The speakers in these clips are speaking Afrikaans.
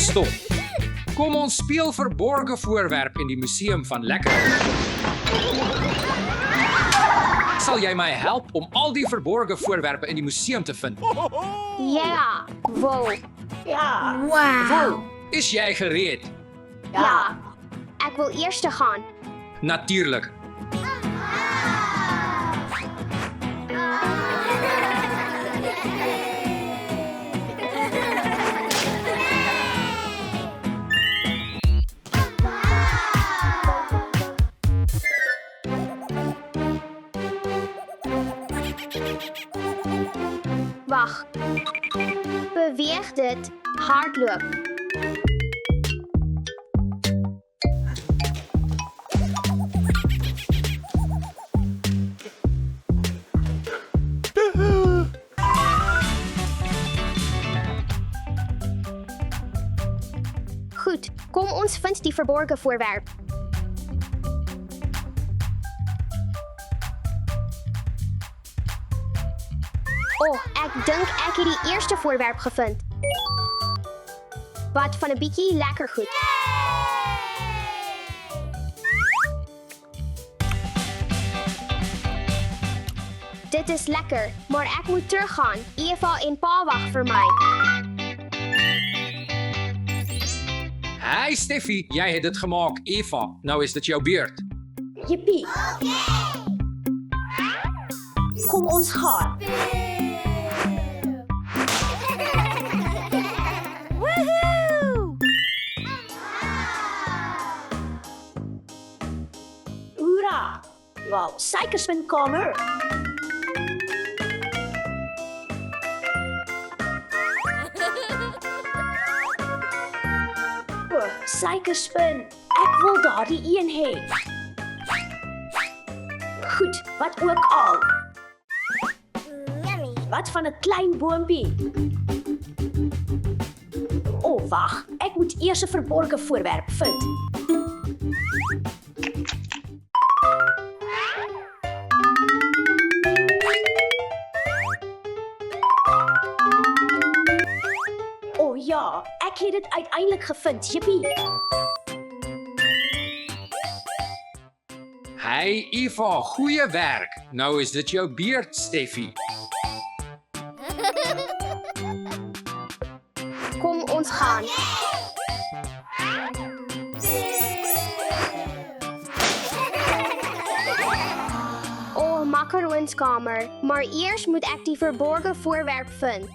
Stop. Kom ons speel verborge voorwerp in die museum van lekker. Sal jy my help om al die verborge voorwerpe in die museum te vind? Ja, wow. Ja. Wow. Is jy gereed? Ja. Ek wil eers te gaan. Natuurlijk. Wag. Beweeg dit. Hardloop. Goed, kom ons vind die verborgen voorwerp. Oh, ek dink ek het die eerste voorwerp gevind. Wat van 'n bietjie lekker goed. Dit is lekker, maar ek moet teruggaan. Eva en pa wag vir my. Hey Steffi, jy het dit gemaak. Eva, nou is dit jou beurt. Jippie. Kom ons gaan. Hoera! Wauw, suikerspinkamer. Suikerspin, ek wil daardie een hê. Goed, wat ook al. Wat van 'n klein boompie? Oh, wag, ek moet eers 'n verborge voorwerp vind. Oh ja, ek het dit uiteindelik gevind, jippie. Hey Eva, goeie werk. Nou is dit jou beurt, Steffi. Kom ons gaan. Oh, macaroonskamer. Maar eers moet ek die verborgen voorwerp vind.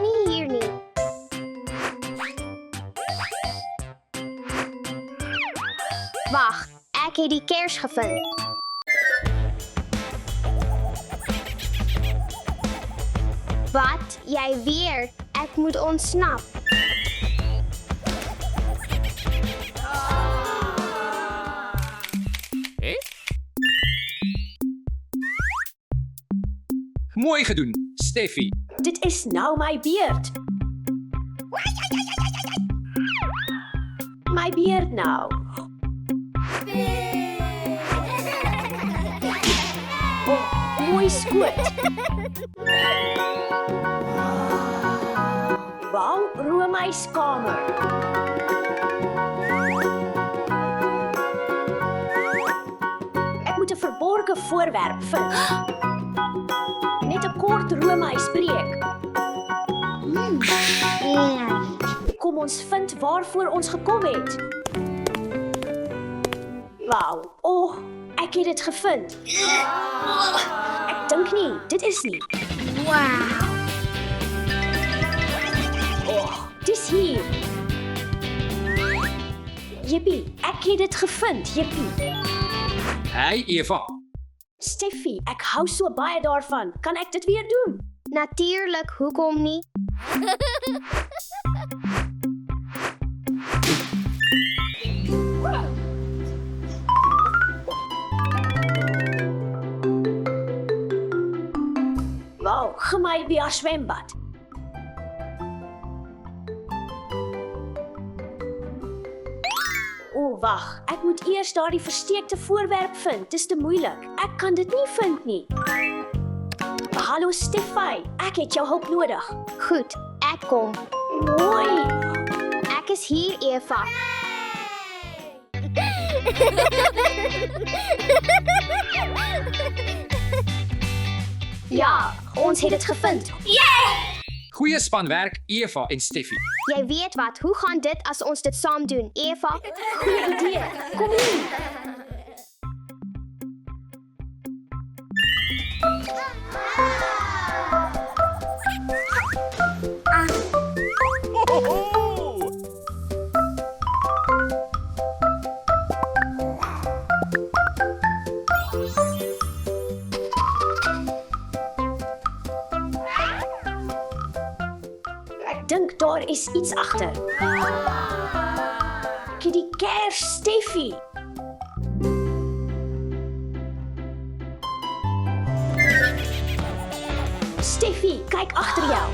Nie hier nie. Wag, ek het die kers gevind. Wat? Jy weer? Ek moet ontsnap. Mooi gedoen, Steffi. Dit is nou my beurt. My beurt nou. Oh, mooi skoot. Wauw, roomyskamer. Ek moet 'n verborge voorwerp vind. Net 'n kort roomysbreek. Kom ons vind waarvoor ons gekom het. Wauw, oh, ek het dit gevind. Ek dink nie, dit is nie. Wow. Oh, dis hier. Jippie, ek het dit gevind, jippie. Hey Eva. Steffi, ek hou so baie daarvan. Kan ek dit weer doen? Natuurlijk, hoekom nie? Wauw, gemaai by haar swembad. O, wag. Ek moet eers daardie versteekte voorwerp vind. Dis te moeilik. Ek kan dit nie vind nie. Hallo Steffi, ek het jou hulp nodig. Goed, ek kom. Mooi. Ek is hier, Eva. Ja, ons het dit gevind. Goeie spanwerk, Eva en Steffi. Jy weet wat, hoe gaan dit as ons dit saam doen, Eva? Goeie idee. Kom hier. Ek dink daar is iets agter. Ek het die kers, Steffi. Steffi, kyk agter jou.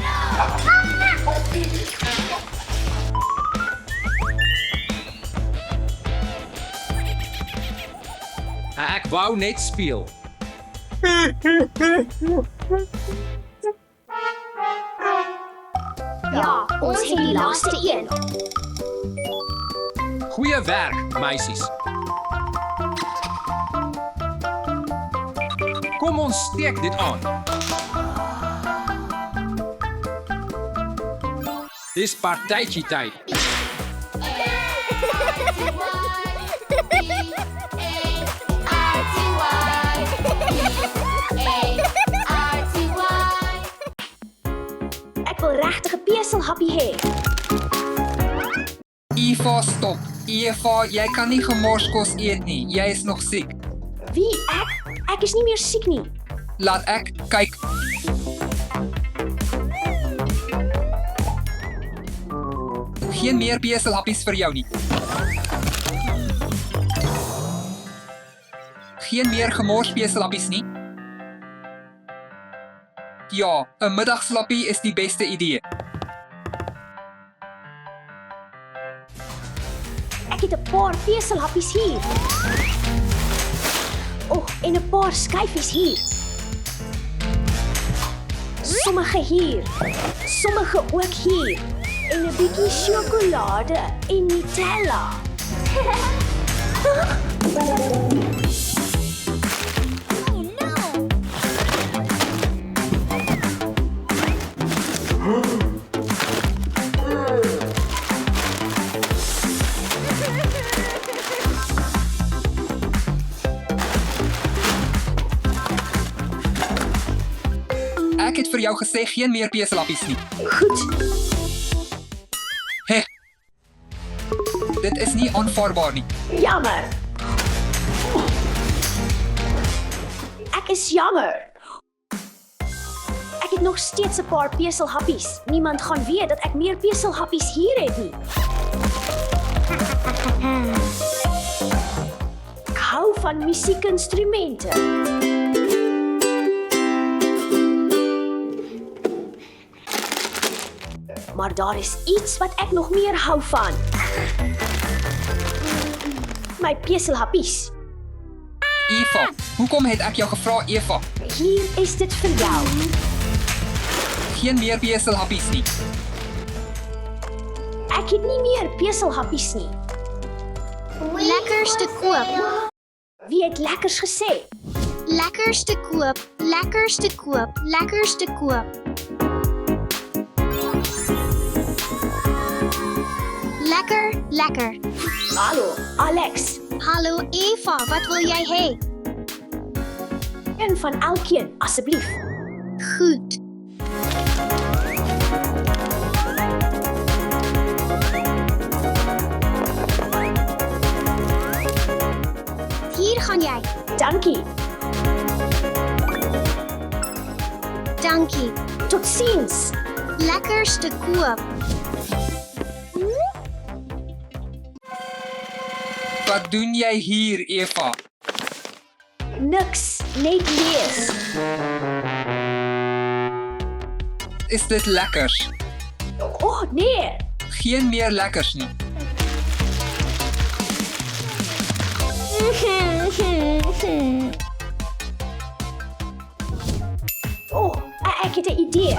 Ek wou net speel. Ja, ons het die laaste een. Goeie werk, meisies. Kom ons steek dit aan. Dis partytjie tyd. Ek wil regtig 'n peselhappie hê. Eva, stop. Eva, jy kan nie gemorskos eet nie. Jy is nog siek. Wie ek? Ek is nie meer siek nie. Laat ek kyk. Geen meer beselhappies vir jou nie. Geen meer gemors beselhappies nie. Ja, 'n middagslappie is die beste idee. Ek het 'n paar peselhappies hier. En 'n paar skyfies hier. Sommige hier. Sommige ook hier. En 'n bietjie sjokolade en Nutella. Ek het vir jou gesê geen meer beselhappies nie. Goed. Hé. Dit is nie aanvaarbaar nie. Jammer. Ek is jammer. Ek het nog steeds 'n paar peselhappies. Niemand gaan weet dat ek meer peselhappies hier het nie. Ek hou van musiekinstrumente. Maar daar is iets wat ek nog meer hou van. My peselhappies. Eva, hoekom het ek jou gevra, Eva? Hier is dit vir jou. Geen meer beselhappies nie. Ek het nie meer peselhappies nie. Lekkers te koop. Wie het lekkers gesê? Lekkers te koop. Lekkers te koop. Lekkers te koop. Lekker, lekker. Hallo, Alex. Hallo Eva, wat wil jy hê? Een van elkeen, asseblief. Goed. Hier gaan jy. Dankie. Dankie. Totsiens. Lekkers te koop. Wat doen jy hier, Eva? Niks, net lees. Is dit lekkers? Oh, nee. Geen meer lekkers nie. Oh, ek het 'n idee.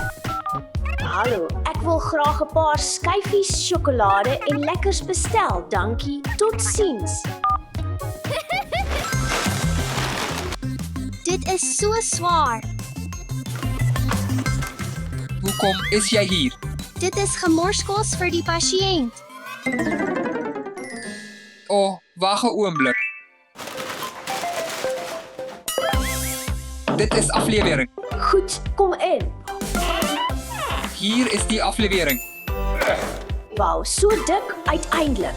Hallo, ek wil graag 'n paar skyfies sjokolade en lekkers bestel, dankie. Totsiens. Dit is so swaar. Hoekom is jy hier? Dit is gemorskos vir die pasiënt. Wag 'n oomblik. Dit is aflewering. Goed, kom in. Hier is die aflewering. Wauw, so dik uiteindelik.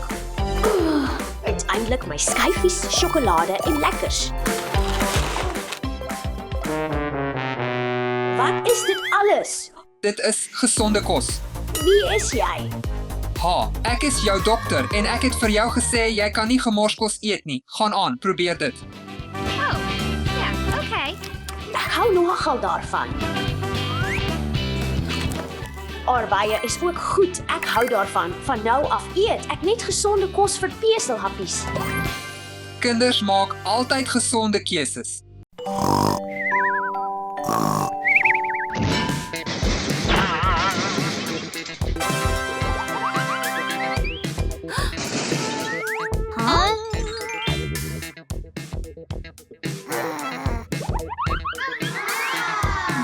Uiteindelik my skyfies sjokolade en lekkers. Wat is dit alles? Dit is gesonde kos. Wie is jy? Ek is jou dokter en ek het vir jou gesê jy kan nie gemorskos eet nie. Gaan aan, probeer dit. Oh, ja, okay. Ek hou nogal daarvan. Arbeier is ook goed. Ek hou daarvan. Van nou af eet ek net gesonde kos vir peselhappies. Kinders maak altyd gesonde keuses.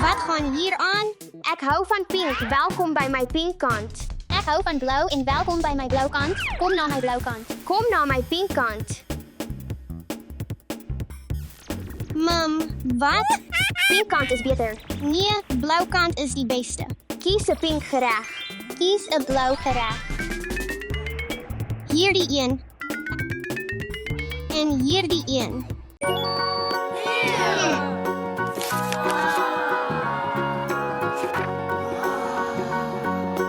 Wat gaan hier aan? Ek hou van pink. Welkom by my pink kant. Ek hou van blou en welkom by my blou kant. Kom na my blou kant. Kom na my pink kant. Mam, wat? Pink kant is beter. Nee, blou kant is die beste. Kies 'n pink gereg. Kies 'n blou gereg. Hierdie een. En hierdie een.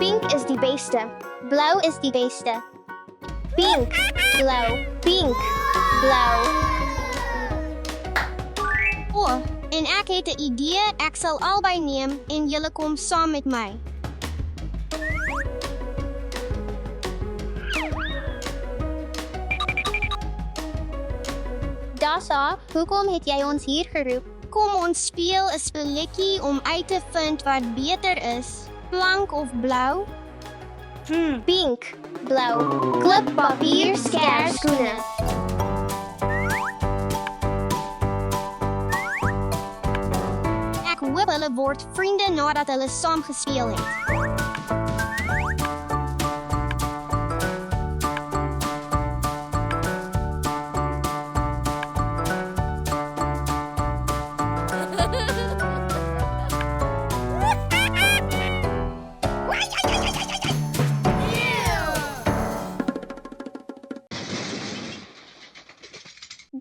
Pink is die beste. Blauw is die beste. Pink, blauw, pink, blauw. En ek het 'n idee. Ek sal albei neem en julle kom saam met my. Dasa, hoekom het jy ons hier geroep? Kom ons speel 'n spelletjie om uit te vind wat beter is. Blank of blauw? Pink, blauw. Klip, papier, skêr, skoene. Ek hoop hulle word vriende nadat hulle saam gespeel het.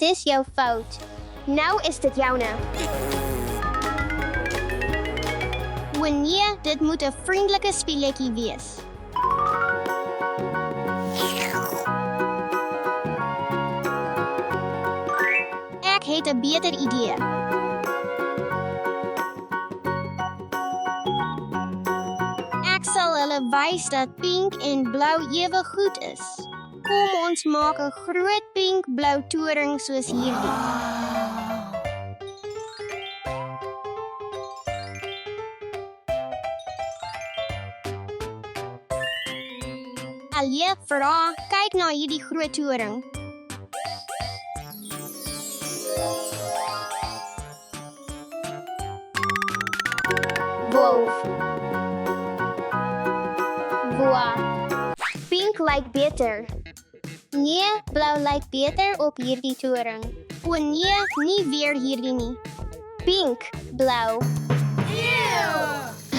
Dis jou fout. Nou is dit joune. Nee, dit moet 'n vriendelike spelletjie wees. Ek het 'n beter idee. Ek sal hulle wys dat pink en blou ewe goed is. Kom ons maak 'n groot pink-blou toring soos hierdie. Alie, vra, kyk na hierdie groot toring. Wolf. Boa. Pink lyk beter. Nee, blauw lyk beter op hierdie toring. Nee, nie weer hierdie nie. Pink, blauw.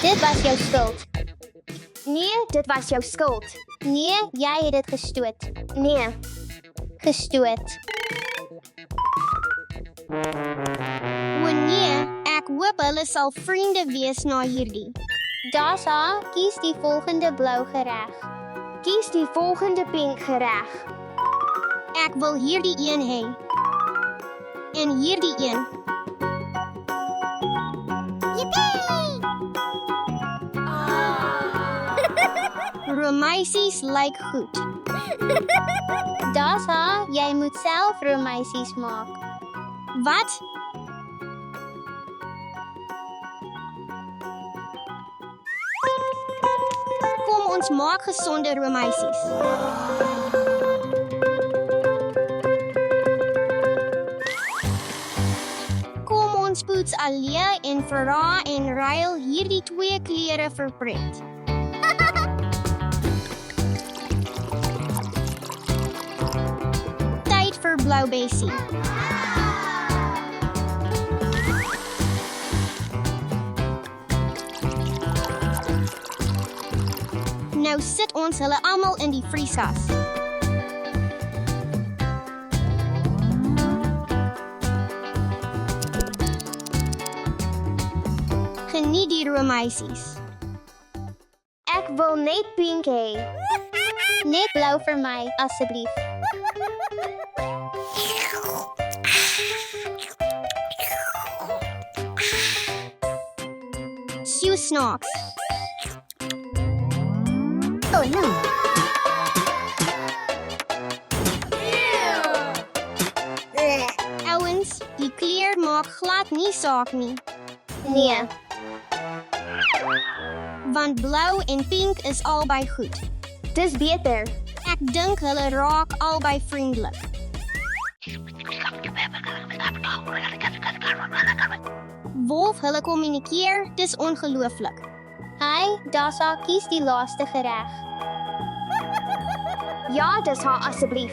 Dit was jou skuld. Nee, dit was jou skuld. Nee, jy het dit gestoot. Nee, gestoot. Nee, ek hoop hulle sal vriende wees na hierdie. Dasa, kies die volgende blauw gereg. Kies die volgende pink gereg. Ek wil hierdie een hê. En hierdie een. Yippie! Romeisies lyk goed. Dasa, jy moet self romeisies maak. Wat? Kom ons maak gesonde roomysies. Kom ons poets Alia en Farah en ruil hierdie twee klere vir pret. Tyd vir blou besie. Nou sit ons hulle almal in die vrieskas. Geniet die roomysies. Ek wil net pink hê. Net blou vir my, asseblief. Sue snacks. Oh no. Ouens, die kleur maak glad nie saak nie. Nee. Want blou en pink is albei goed. Dis beter. Ek dink hulle raak albei vriendelik. Wolf hulle kommunikeer, dis ongelooflik. Hy, Dasa, kies die laaste gereg. Ja, dis haar asseblief.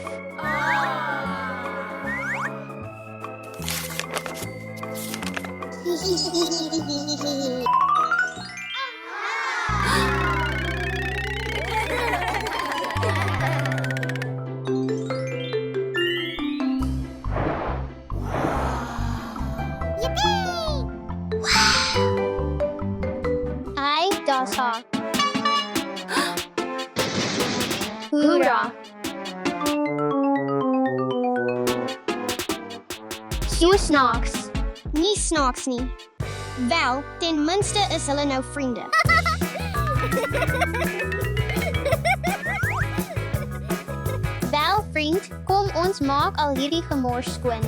Hy, Dasa. Hoera. Sue snacks. Nie snacks nie. Wel, ten minste is hulle nou vriende. Wel, vriend, kom ons maak al hierdie gemors skoon.